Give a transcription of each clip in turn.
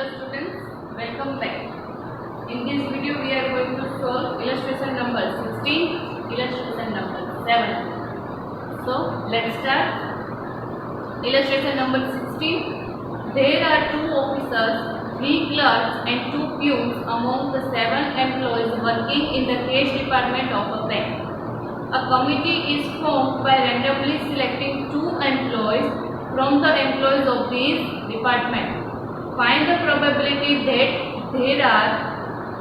Hello students, welcome back. In this video we are going to solve illustration number 16, illustration number 7. So let's start. Illustration number 16. There are 2 officers, 3 clerks and 2 peons among the 7 employees working in the cash department of a bank. A committee is formed by randomly selecting 2 employees from the employees of this department. Find the probability that there are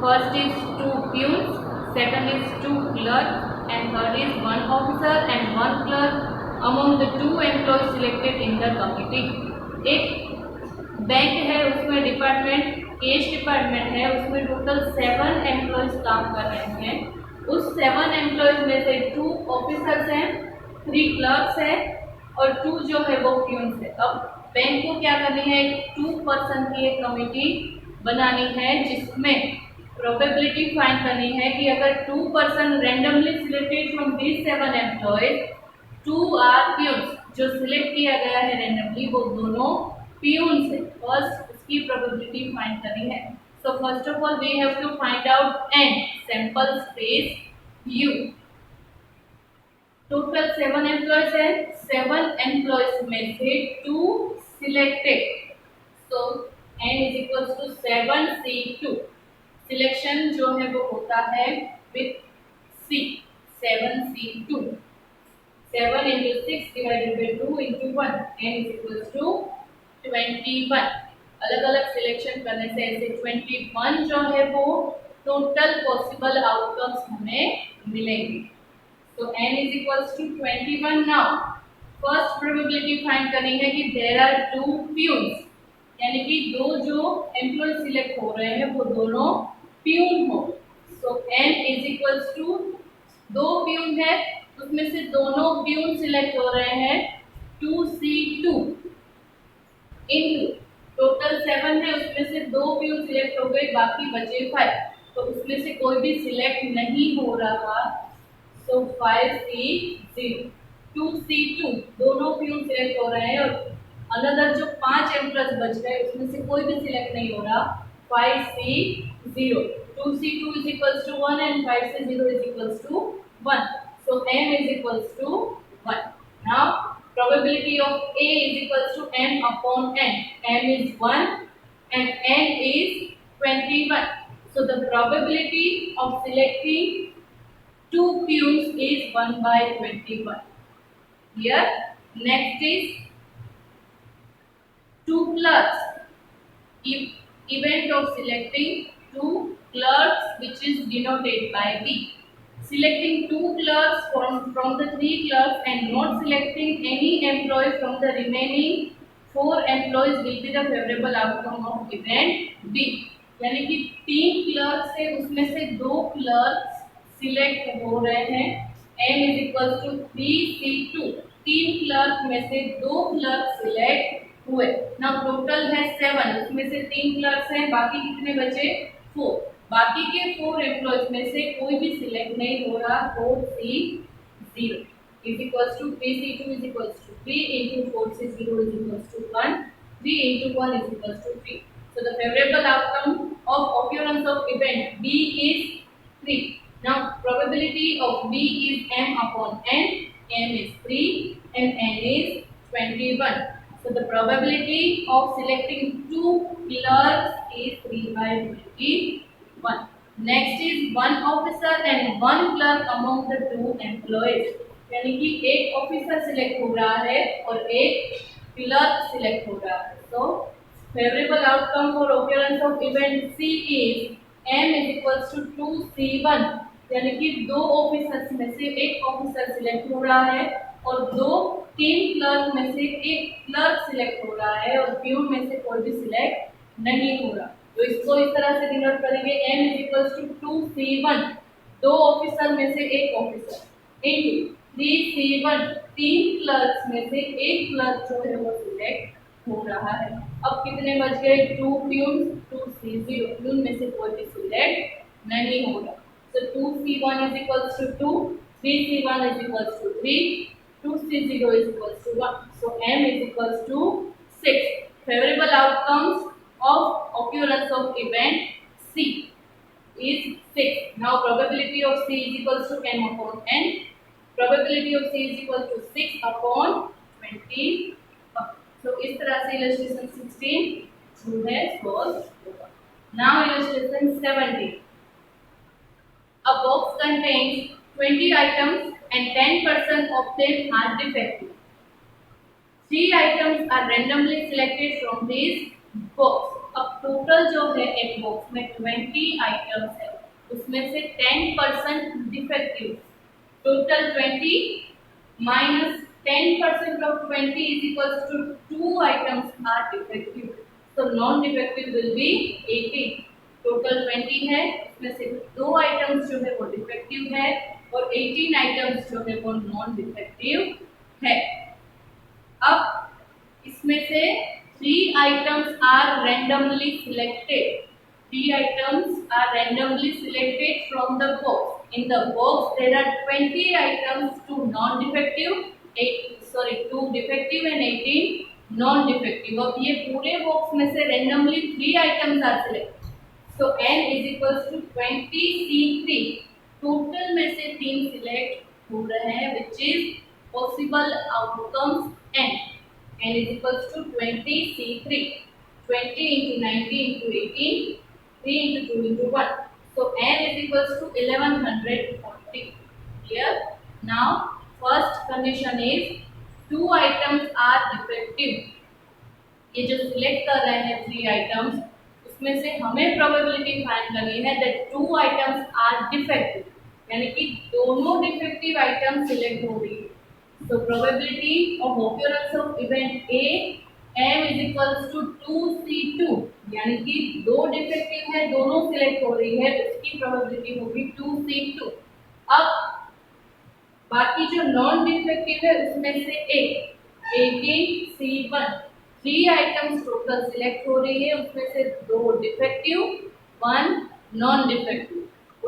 first is 2 peons, second is 2 clerks and third is 1 officer and 1 clerk among the 2 employees selected in the committee. एक bank है, उसमें department cash department है, उसमें total 7 employees काम कर रहे हैं. उस 7 एम्प्लॉयज में से 2 ऑफिसर्स हैं, 3 क्लर्क्स हैं और 2 जो है वो प्यून्स है. अब बैंक को क्या करनी है, 2 पर्सन की एक कमेटी बनानी है जिसमें प्रोबेबिलिटी फाइंड करनी है कि अगर 2 person randomly selected from these 7 employees, 2 are peons, जो सिलेक्ट किया गया है रेंडमली वो दोनों प्यून्स है. फर्स्ट उसकी प्रोबेबिलिटी फाइंड करनी है. So first of all we have to find out an sample space U. Total 7 employees है, 7 एम्प्लॉयज में से 2 selected. So n is equal to 7c2. Selection जो है वो होता है with c, 7c2. 7 into 6 divided by 2 into 1, n is equal to 21. अलग अलग सिलेक्शन करने से ऐसे 21 जो है वो टोटल पॉसिबल आउटकम्स हमें मिलेंगे. So n is equals to 21. Now first probability find करनी है कि there are 2 peons, यानी कि 2 जो एम्प्लॉय सिलेक्ट हो रहे हैं वो दोनों प्यून हो. So n is equals to 2 peon है, उसमें से दोनों प्यून सिलेक्ट हो रहे हैं 2c2 into टोटल 7 है, उसमें से 2 प्यून सिलेक्ट हो गए, बाकी बचे 5. तो उसमें से कोई भी सिलेक्ट नहीं हो रहा. तो 5c0, 2c2 दोनों प्यून सिलेक्ट हो रहे हैं और अनदर जो 5 एम्प्लॉयज बच गए उसमें से कोई भी सिलेक्ट नहीं हो रहा. 5c0, 2c2 is equals to 1 and 5c0 is equals to 1. So m is equals to 1. Now probability of A is equals to m upon n. m is 1 and n is 21. So the probability of selecting 2 peons is 1 by 21. Here next is 2 clerks. Event of selecting 2 clerks which is denoted by B. Selecting 2 clerks from the 3 clerks and not selecting any employee from the remaining 4 employees will be the favorable outcome of event B. यानी कि 3 clerks है, उसमें से 2 clerks select हो रहे हैं. n is equals to 3c2. 3 clerk में से 2 क्लर्क सिलेक्ट हुए. नाउ टोटल है 7, उसमें से 3 क्लर्क्स हैं, बाकी कितने बचे 4. बाकी के 4 एम्प्लॉयज में से कोई भी सिलेक्ट नहीं हो रहा. 4c0 is equals to 3c2 is equals to 3 into 4c0 is equals to 1. 3 into 1 is equals to 3. So the favorable outcome of occurrence of event B is 3. Now probability of B is m upon n. m is 3 and n is 21. So the probability of selecting 2 clerks is 3 by 21. Next is 1 officer and 1 clerk among the 2 employees. यानी कि एक officer select हो रहा है और एक clerk select हो रहा है. So favorable outcome for occurrence of event C is m is equals to 2c1. यानी कि 2 ऑफिसर्स में से एक ऑफिसर सिलेक्ट हो रहा है और 3 क्लर्क में से एक क्लर्क सिलेक्ट हो रहा है और प्यून में से कोई भी सिलेक्ट नहीं हो रहा. तो इसको इस तरह से डिनोट करेंगे. m is equals to 2c1, 2 officer में से एक ऑफिसर into 3c1, 3 क्लर्क्स में से एक क्लर्क जो है वो सिलेक्ट हो रहा है. अब कितने बच गए 2 प्यून, 2c0 प्यून में से कोई भी सिलेक्ट नहीं हो रहा. So 2c1 is equals to 2, 3c1 is equals to 3, 2c0 is equals to 1. So m is equals to 6. Favorable outcomes of occurrence of event C is 6. Now probability of C is equals to m upon n. Probability of C is equal to 6 upon 20. So इस तरह से illustration 16 जो है solve होगा. Now illustration 17. A box contains 20 items and 10% of them are defective. 3 items are randomly selected from this box. अब total जो है एक बॉक्स में 20 आइटम्स है, उसमें से 10% defective. Total 20 minus 10% of 20 is equals to 2 items are defective. So non-defective will be 18. Total 20 है, उसमें से 2 आइटम्स जो है वो डिफेक्टिव है और 18 आइटम्स जो है वो नॉन डिफेक्टिव है. अब इसमें से 3 items are randomly selected. 3 items are randomly selected from the box. In the box there are 20 items, 2 non-defective, 2 defective and 18 non-defective. अब ये पूरे बॉक्स में से randomly 3 items are selected. So n is equals to 20 C3. Total में से 3 select हो रहे हैं, which is possible outcomes n. n is equals to 20 C3. 20 into 90 into 18, 3 into 2 into 1. So n is equals to 1140. Clear? Now first condition is 2 items are defective. ये जो select कर रहे हैं 3 items, उसमें से हमें प्रोबेबिलिटी फाइंड करनी है that 2 items are defective. यानी कि दोनों डिफेक्टिव आइटम सिलेक्ट हो रही है. So probability of occurrence of event A m is equals to 2C2. यानी कि 2 डिफेक्टिव है, दोनों सिलेक्ट हो रही है, उसकी प्रोबेबिलिटी होगी 2C2. अब बाकी जो नॉन डिफेक्टिव है उसमें से 18C1. 3 आइटम्स टोटल सिलेक्ट हो रही है, उसमें से 2 डिफेक्टिव, 1 नॉन डिफेक्टिव.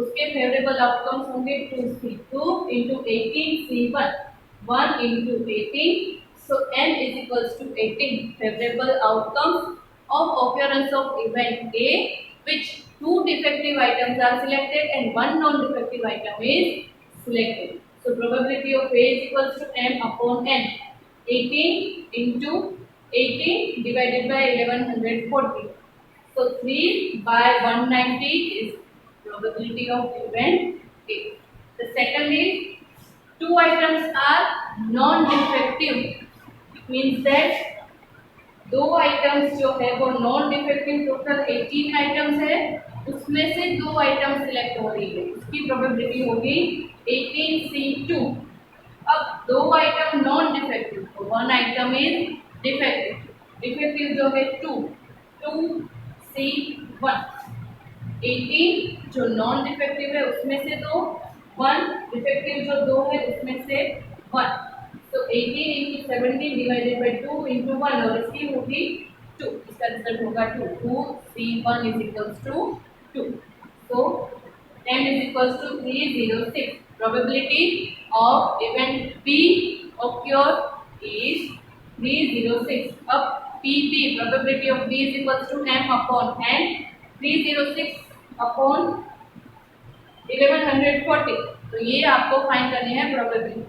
उसके फेवरेबल आउटकम्स होंगे 2C2 into 18C1. 1 into 18, so n is equals to 18. Favorable outcomes of occurrence of event A, which 2 defective items are selected and 1 non-defective item is selected. So probability of A is equals to m upon n. 18 into 18 divided by 1140. So 3 by 190 is probability of event A. The second is 2 items are non-defective. It means that 2 items जो है वो non-defective, total 18 items है, उसमें से 2 items select हो रही है, उसकी प्रोबेबिलिटी होगी 18C2. अब 2 आइटम non-defective, तो 1 आइटम इज डिफेक्टिव. डिफेक्टिव जो है 2C1. 18 जो non-defective है उसमें से 2, 1 डिफेक्टिव जो 2 है उसमें से 1. तो 18 into 17 divided by 2 into 1 और इसकी होगी 2. इसका रिजल्ट होगा 2. 2C1 is equals to 2. So m is equals to 306. Probability of event B occur is 306. अब PB probability of B is equals to m upon n. 306 upon 1140. तो ये आपको find करनी है प्रोबेबिलिटी.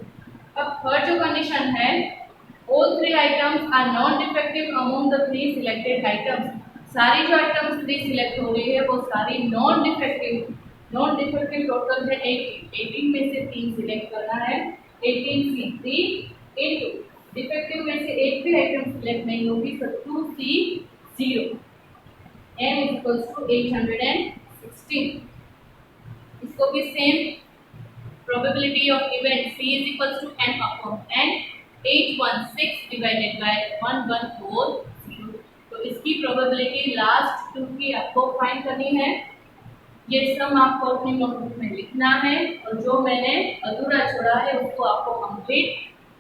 अब थर्ड जो कंडीशन है, all 3 items are non defective among the 3 selected items. सारी जो आइटम्स 3 सिलेक्ट हो रही है वो सारी non defective. Non defective total है 18 में से 3 सिलेक्ट करना है. 18C3 into डिफेक्टिव में से एक भी आइटम सिलेक्ट नहीं होगी, तो 2C0. m is equals to 816. इसको भी same probability of event C is equals to n upon n. 816 divided by 1140. तो इसकी प्रोबेबिलिटी लास्ट 2 की आपको फाइंड करनी है. ये सम आपको अपनी नोटबुक में लिखना है और जो मैंने अधूरा छोड़ा है उसको आपको कंप्लीट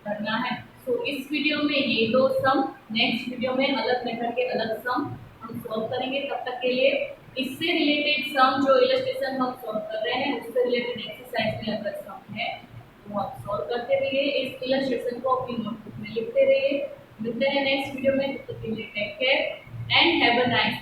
करना है. तो इस वीडियो में ये 2 सम, नेक्स्ट वीडियो में अलग मेथड के अलग सम हम सॉल्व करेंगे. तब तक के लिए इससे रिलेटेड सम जो इलस्ट्रेशन हम सॉल्व कर रहे हैं उससे रिलेटेड एक्सरसाइज में अगर सम है वो आप सॉल्व करते रहिए. इस इलस्ट्रेशन को अपनी नोटबुक में लिखते रहिए. मिलते हैं नेक्स्ट वीडियो में. तब तक के लिए take care and have a nice